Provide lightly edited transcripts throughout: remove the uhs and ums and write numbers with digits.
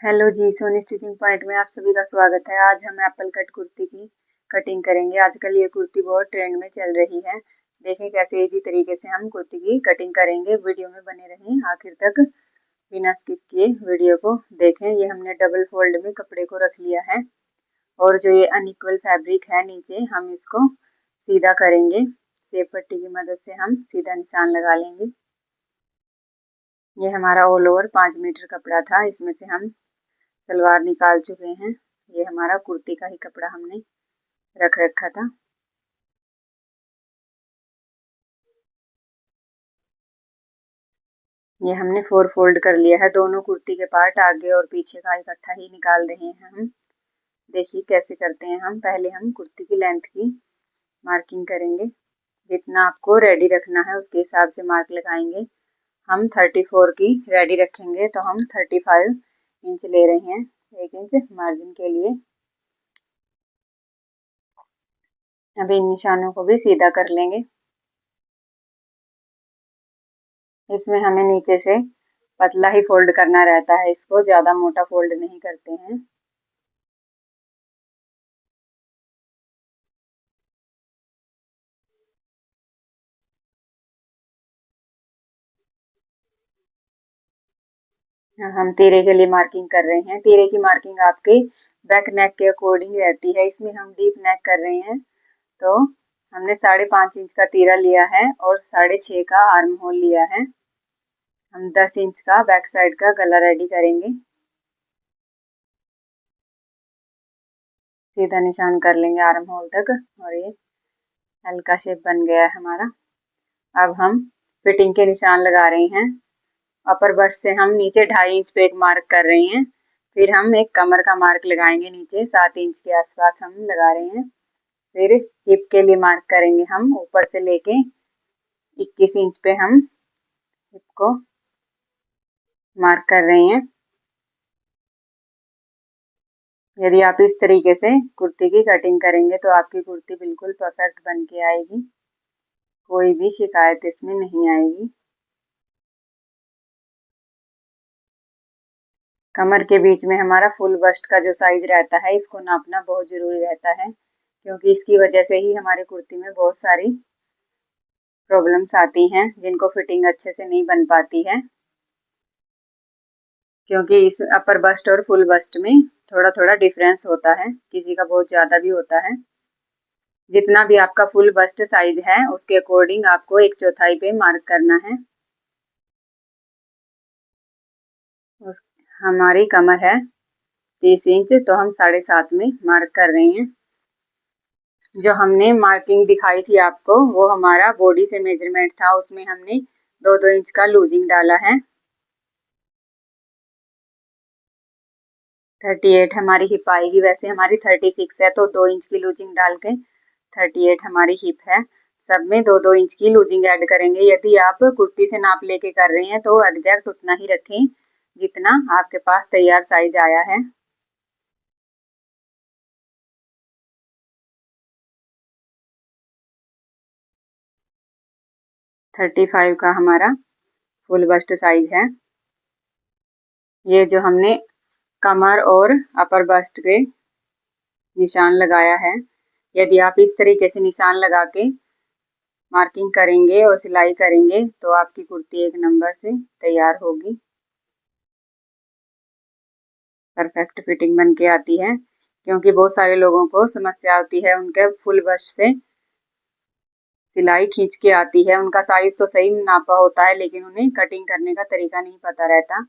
Hello जी, Soni stitching point में आप सभी का स्वागत है। आज हम एप्पल कट कुर्ती की कटिंग करेंगे। आजकल ये कुर्ती बहुत ट्रेंड में चल रही है। देखें कैसे इजी तरीके से हम कुर्ती की कटिंग करेंगे। वीडियो में बने रहें आखिर तक, बिना स्किप किए वीडियो को देखें। ये हमने डबल फोल्ड में कपड़े को रख लिया है और जो ये अनइक्वल फैब्रिक है नीचे, हम इसको सीधा करेंगे। सेब पट्टी की मदद से हम सीधा निशान लगा लेंगे। ये हमारा ऑल ओवर 5 मीटर कपड़ा था, इसमें से हम सलवार निकाल चुके हैं। ये हमारा कुर्ती का ही कपड़ा हमने रख रखा था। ये हमने 4 फोल्ड कर लिया है। दोनों कुर्ती के पार्ट आगे और पीछे का इकट्ठा ही निकाल रहे हैं हम। देखिए कैसे करते हैं हम। पहले हम कुर्ती की लेंथ की मार्किंग करेंगे। जितना आपको रेडी रखना है उसके हिसाब से मार्क लगाएंगे। हम 34 की रेडी रखेंगे तो हम 35 इंच ले रहे हैं, 1 इंच मार्जिन के लिए। अब इन निशानों को भी सीधा कर लेंगे। इसमें हमें नीचे से पतला ही फोल्ड करना रहता है, इसको ज्यादा मोटा फोल्ड नहीं करते हैं। हम तीरे के लिए मार्किंग कर रहे हैं। तीरे की मार्किंग आपके बैक नेक के अकॉर्डिंग रहती है। इसमें हम डीप नेक कर रहे हैं तो हमने 5.5 इंच का तीरा लिया है और 6.5 का आर्म होल लिया है। हम 10 इंच का बैक साइड का गला रेडी करेंगे। सीधा निशान कर लेंगे आर्म होल तक और ये हल्का शेप बन गया है हमारा। अब हम फिटिंग के निशान लगा रहे हैं। अपर बस्ट से हम नीचे 2.5 इंच पे एक मार्क कर रहे हैं। फिर हम एक कमर का मार्क लगाएंगे नीचे 7 इंच के आसपास हम लगा रहे हैं। फिर हिप के लिए मार्क करेंगे हम ऊपर से लेके 21 इंच पे हम हिप को मार्क कर रहे हैं। यदि आप इस तरीके से कुर्ती की कटिंग करेंगे तो आपकी कुर्ती बिल्कुल परफेक्ट बन के आएगी। कोई भी शिकायत इसमें नहीं आएगी। कमर के बीच में हमारा फुल बस्ट का जो साइज रहता है, इसको नापना बहुत जरूरी रहता है, क्योंकि इसकी वजह से ही हमारी कुर्ती में बहुत सारी प्रॉब्लम्स आती हैं जिनको फिटिंग अच्छे से नहीं बन पाती है। क्योंकि इस अपर बस्ट और फुल बस्ट में थोड़ा थोड़ा डिफरेंस होता है, किसी का बहुत ज्यादा भी होता है। जितना भी आपका फुल बस्ट साइज है उसके अकॉर्डिंग आपको 1/4 पे मार्क करना है। हमारी कमर है 30 इंच तो हम 7.5 में मार्क कर रहे हैं। जो हमने मार्किंग दिखाई थी आपको वो हमारा बॉडी से मेजरमेंट था, उसमें हमने 2-2 इंच का लूजिंग डाला है। 38 हमारी हिप आएगी। वैसे हमारी 36 है तो 2 इंच की लूजिंग डाल के 38 हमारी हिप है। सब में 2-2 इंच की लूजिंग ऐड करेंगे। यदि आप कुर्ती से नाप लेके कर रहे हैं तो एग्जैक्ट उतना ही रखें जितना आपके पास तैयार साइज आया है। थर्टी 35 का हमारा फुल बस्ट साइज है। ये जो हमने कमर और अपर बस्ट के निशान लगाया है, यदि आप इस तरीके से निशान लगा के मार्किंग करेंगे और सिलाई करेंगे तो आपकी कुर्ती एक नंबर से तैयार होगी। परफेक्ट फिटिंग बन के आती है। क्योंकि बहुत सारे लोगों को समस्या होती है, उनके फुल बस्ट से सिलाई खींच के आती है। उनका साइज तो सही नापा होता है लेकिन उन्हें कटिंग करने का तरीका नहीं पता रहता।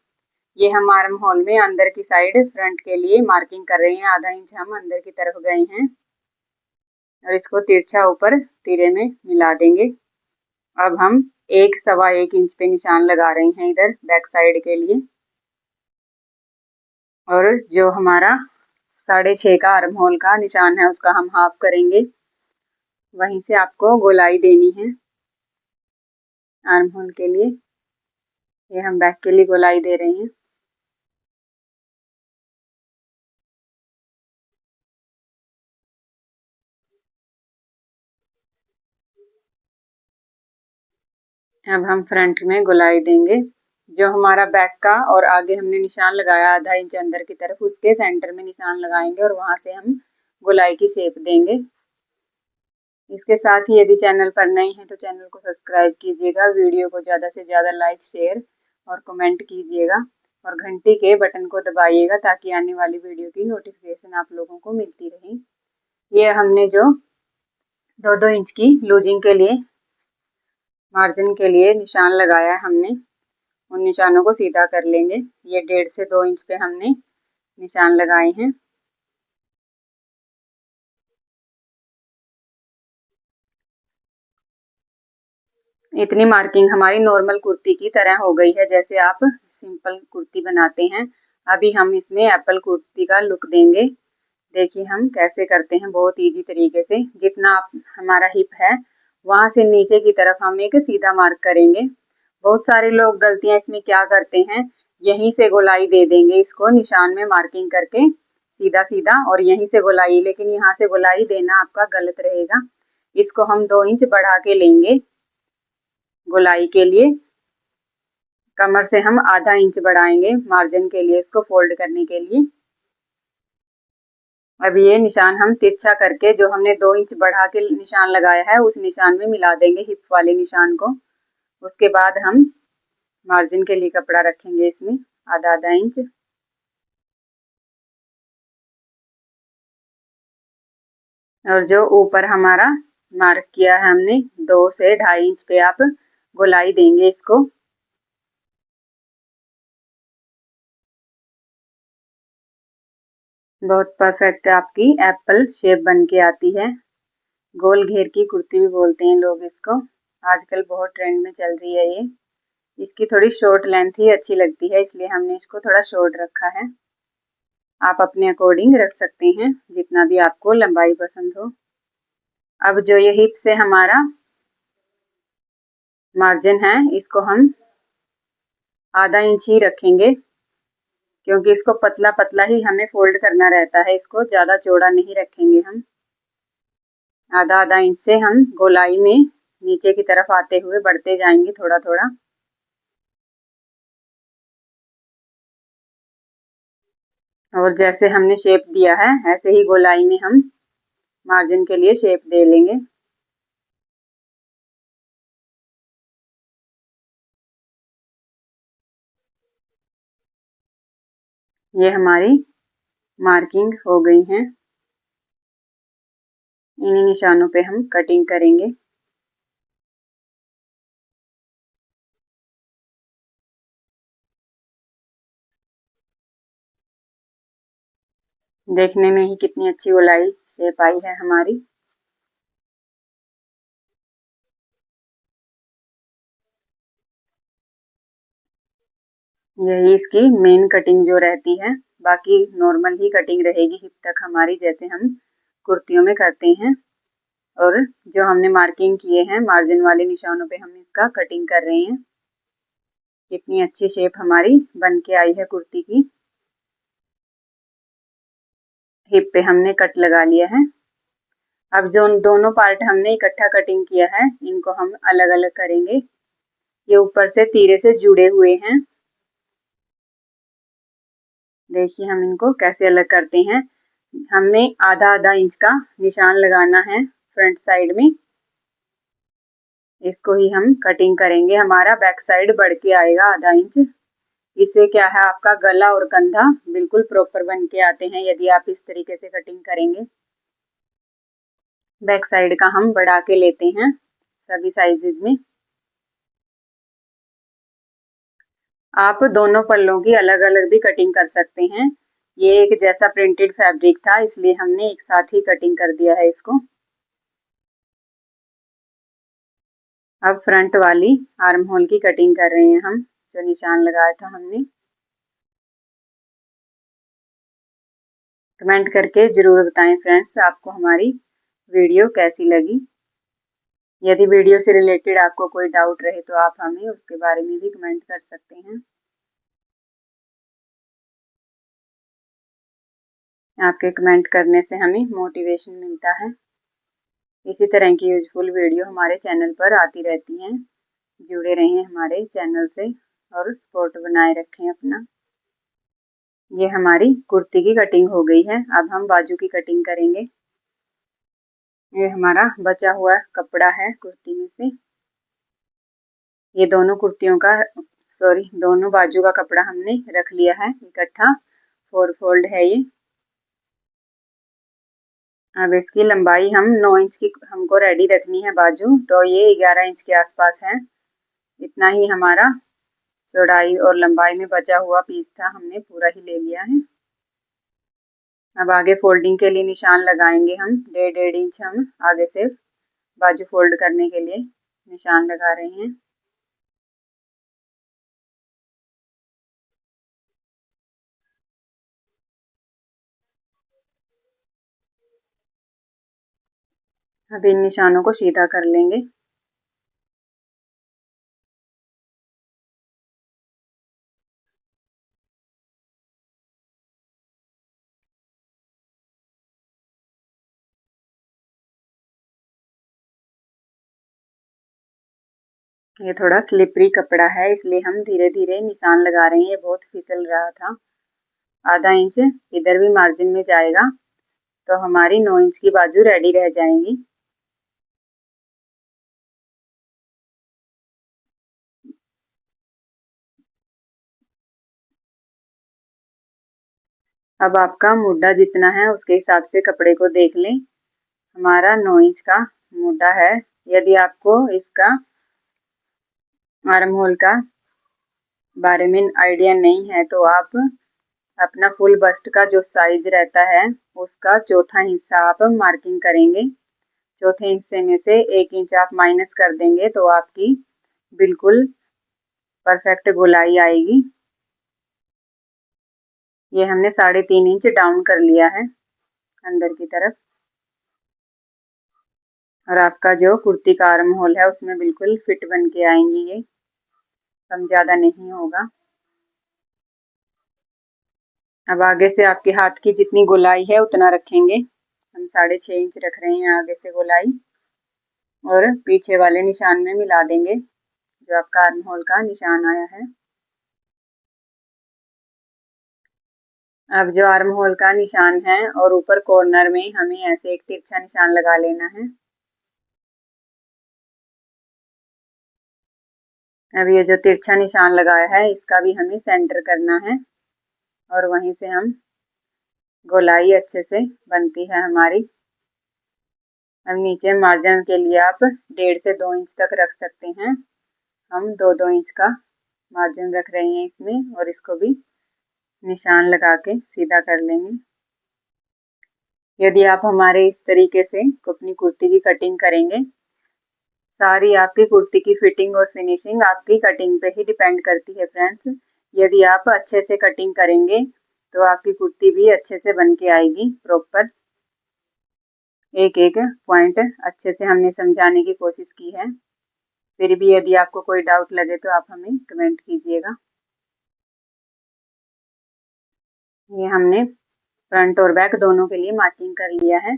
ये हम आर्म होल में अंदर की साइड फ्रंट के लिए मार्किंग कर रहे हैं। आधा इंच हम अंदर की तरफ गए हैं और इसको तिरछा ऊपर तिरे में मिला देंगे। अब हम 1-1.25 इंच पे निशान लगा रहे हैं इधर बैक साइड के लिए। और जो हमारा 6.5 का आर्म होल का निशान है उसका हम हाफ करेंगे। वहीं से आपको गोलाई देनी है आर्म होल के लिए। ये हम बैक के लिए गोलाई दे रहे हैं। अब हम फ्रंट में गोलाई देंगे। जो हमारा बैक का और आगे हमने निशान लगाया आधा इंच अंदर की तरफ, उसके सेंटर में निशान लगाएंगे और वहां से हम गोलाई की शेप देंगे। इसके साथ ही यदि चैनल पर नए हैं तो चैनल को सब्सक्राइब कीजिएगा, वीडियो को ज़्यादा से ज़्यादा लाइक शेयर और कमेंट कीजिएगा और घंटी के बटन को दबाइएगा ताकि आने वाली वीडियो की नोटिफिकेशन आप लोगों को मिलती रहे। ये हमने जो 2-2 इंच की लूजिंग के लिए मार्जिन के लिए निशान लगाया है हमने, उन निशानों को सीधा कर लेंगे। ये 1.5 से 2 इंच पे हमने निशान लगाए हैं। इतनी मार्किंग हमारी नॉर्मल कुर्ती की तरह हो गई है, जैसे आप सिंपल कुर्ती बनाते हैं। अभी हम इसमें एप्पल कुर्ती का लुक देंगे। देखिए हम कैसे करते हैं, बहुत इजी तरीके से। जितना आप हमारा हिप है वहां से नीचे की तरफ हम एक सीधा मार्क करेंगे। बहुत सारे लोग गलतियां इसमें क्या करते हैं, यहीं से गोलाई दे देंगे इसको निशान में मार्किंग करके सीधा सीधा और यहीं से गोलाई, लेकिन यहाँ से गोलाई देना आपका गलत रहेगा। इसको हम 2 इंच बढ़ा के लेंगे गोलाई के लिए। कमर से हम आधा इंच बढ़ाएंगे मार्जिन के लिए, इसको फोल्ड करने के लिए। अब ये निशान हम तिरछा करके जो हमने 2 इंच बढ़ा के निशान लगाया है उस निशान में मिला देंगे, हिप वाले निशान को। उसके बाद हम मार्जिन के लिए कपड़ा रखेंगे इसमें आधा आधा इंच। और जो ऊपर हमारा मार्क किया है हमने 2 से 2.5 इंच पे आप गोलाई देंगे इसको। बहुत परफेक्ट आपकी एप्पल शेप बन के आती है। गोल घेर की कुर्ती भी बोलते हैं लोग इसको, आजकल बहुत ट्रेंड में चल रही है ये। इसकी थोड़ी शॉर्ट लेंथ ही अच्छी लगती है, इसलिए हमने इसको थोड़ा शॉर्ट रखा है। आप अपने अकॉर्डिंग रख सकते हैं जितना भी आपको लंबाई पसंद हो। अब जो ये हिप से हमारा मार्जिन है इसको हम आधा इंच ही रखेंगे, क्योंकि इसको पतला पतला ही हमें फोल्ड करना रहता है, इसको ज्यादा चौड़ा नहीं रखेंगे हम। आधा आधा इंच से हम गोलाई में नीचे की तरफ आते हुए बढ़ते जाएंगे थोड़ा थोड़ा। और जैसे हमने शेप दिया है ऐसे ही गोलाई में हम मार्जिन के लिए शेप दे लेंगे। ये हमारी मार्किंग हो गई है। इन्हीं निशानों पे हम कटिंग करेंगे। देखने में ही कितनी अच्छी गोलाई शेप आई है हमारी। यही इसकी मेन कटिंग जो रहती है, बाकी नॉर्मल ही कटिंग रहेगी हिप तक हमारी, जैसे हम कुर्तियों में करते हैं। और जो हमने मार्किंग किए हैं मार्जिन वाले निशानों पे हम इसका कटिंग कर रहे हैं। कितनी अच्छी शेप हमारी बन के आई है कुर्ती की। हिप पे हमने कट लगा लिया है। अब जो दोनों पार्ट हमने इकट्ठा कटिंग किया है इनको हम अलग अलग करेंगे। ये ऊपर से तीरे से जुड़े हुए हैं, देखिए हम इनको कैसे अलग करते हैं। हमें आधा आधा इंच का निशान लगाना है फ्रंट साइड में, इसको ही हम कटिंग करेंगे। हमारा बैक साइड बढ़ के आएगा आधा इंच। इससे क्या है, आपका गला और कंधा बिल्कुल प्रॉपर बन के आते हैं यदि आप इस तरीके से कटिंग करेंगे। बैक साइड का हम बढ़ा के लेते हैं सभी साइजेज में। आप दोनों पल्लों की अलग अलग भी कटिंग कर सकते हैं। ये एक जैसा प्रिंटेड फैब्रिक था इसलिए हमने एक साथ ही कटिंग कर दिया है इसको। अब फ्रंट वाली आर्म होल की कटिंग कर रहे हैं हम, जो निशान लगाया था हमने। कमेंट करके जरूर बताएं फ्रेंड्स आपको हमारी वीडियो कैसी लगी। यदि वीडियो से रिलेटेड आपको कोई डाउट रहे तो आप हमें उसके बारे में भी कमेंट कर सकते हैं। आपके कमेंट करने से हमें मोटिवेशन मिलता है। इसी तरह की यूजफुल वीडियो हमारे चैनल पर आती रहती हैं। जुड़े रहें हमारे चैनल से और स्पॉट बनाए रखें अपना। ये हमारी कुर्ती की कटिंग हो गई है। अब हम बाजू की कटिंग करेंगे। ये हमारा बचा हुआ कपड़ा है कुर्ती में से। ये दोनों कुर्तियों का दोनों बाजू का कपड़ा हमने रख लिया है इकट्ठा। 4 फोल्ड है ये। अब इसकी लंबाई हम 9 इंच की हमको रेडी रखनी है बाजू, तो ये 11 इंच के आसपास है। इतना ही हमारा चौड़ाई और लंबाई में बचा हुआ पीस था, हमने पूरा ही ले लिया है। अब आगे फोल्डिंग के लिए निशान लगाएंगे हम। 1.5 इंच हम आगे से बाजू फोल्ड करने के लिए निशान लगा रहे हैं। अब इन निशानों को सीधा कर लेंगे। ये थोड़ा स्लिपरी कपड़ा है, इसलिए हम धीरे धीरे निशान लगा रहे हैं। ये बहुत फिसल रहा था। आधा इंच इधर भी मार्जिन में जाएगा तो हमारी 9 इंच की बाजू रेडी रह जाएंगी। अब आपका मुड्डा जितना है उसके हिसाब से कपड़े को देख लें। हमारा 9 इंच का मुड्डा है। यदि आपको इसका आर्म होल का बारे में आइडिया नहीं है तो आप अपना फुल बस्ट का जो साइज रहता है उसका चौथा हिस्सा आप मार्किंग करेंगे। चौथे हिस्से में से 1 इंच आप माइनस कर देंगे तो आपकी बिल्कुल परफेक्ट गोलाई आएगी। ये हमने 3.5 इंच डाउन कर लिया है अंदर की तरफ। और आपका जो कुर्ती का आर्म होल है उसमें बिल्कुल फिट बन के आएंगी। ये कम ज्यादा नहीं होगा। अब आगे से आपके हाथ की जितनी गोलाई है उतना रखेंगे। हम 6.5 इंच रख रहे हैं आगे से गोलाई, और पीछे वाले निशान में मिला देंगे जो आपका आर्म होल का निशान आया है। अब जो आर्म होल का निशान है और ऊपर कॉर्नर में हमें ऐसे एक तिरछा निशान लगा लेना है। अब ये जो तिरछा निशान लगाया है इसका भी हमें सेंटर करना है, और वहीं से हम गोलाई अच्छे से बनती है हमारी। अब नीचे मार्जिन के लिए आप 1.5 से 2 इंच तक रख सकते हैं। हम 2-2 इंच का मार्जिन रख रहे हैं इसमें, और इसको भी निशान लगा के सीधा कर लेंगे। यदि आप हमारे इस तरीके से अपनी कुर्ती की कटिंग करेंगे, सारी आपकी कुर्ती की फिटिंग और फिनिशिंग आपकी कटिंग पे ही डिपेंड करती है फ्रेंड्स। यदि आप अच्छे से कटिंग करेंगे तो आपकी कुर्ती भी अच्छे से बन के आएगी प्रॉपर। एक एक पॉइंट अच्छे से हमने समझाने की कोशिश की है। फिर भी यदि आपको कोई डाउट लगे तो आप हमें कमेंट कीजिएगा। ये हमने फ्रंट और बैक दोनों के लिए मार्किंग कर लिया है।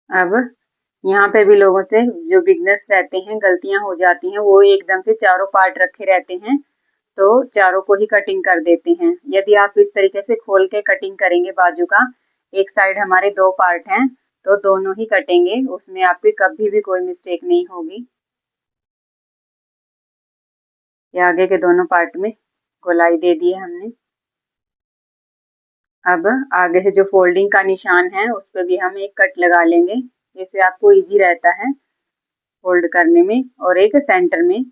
अब यहाँ पे भी लोगों से जो बिगनर्स रहते हैं गलतियां हो जाती हैं, वो एकदम से चारों पार्ट रखे रहते हैं तो चारों को ही कटिंग कर देते हैं। यदि आप इस तरीके से खोल के कटिंग करेंगे बाजू का, एक साइड हमारे 2 पार्ट हैं तो दोनों ही कटेंगे, उसमें आपकी कभी भी कोई मिस्टेक नहीं होगी। ये आगे के दोनों पार्ट में गोलाई दे दी है हमने। अब आगे से जो फोल्डिंग का निशान है उस पर भी हम एक कट लगा लेंगे, जिससे आपको इजी रहता है फोल्ड करने में। और एक सेंटर में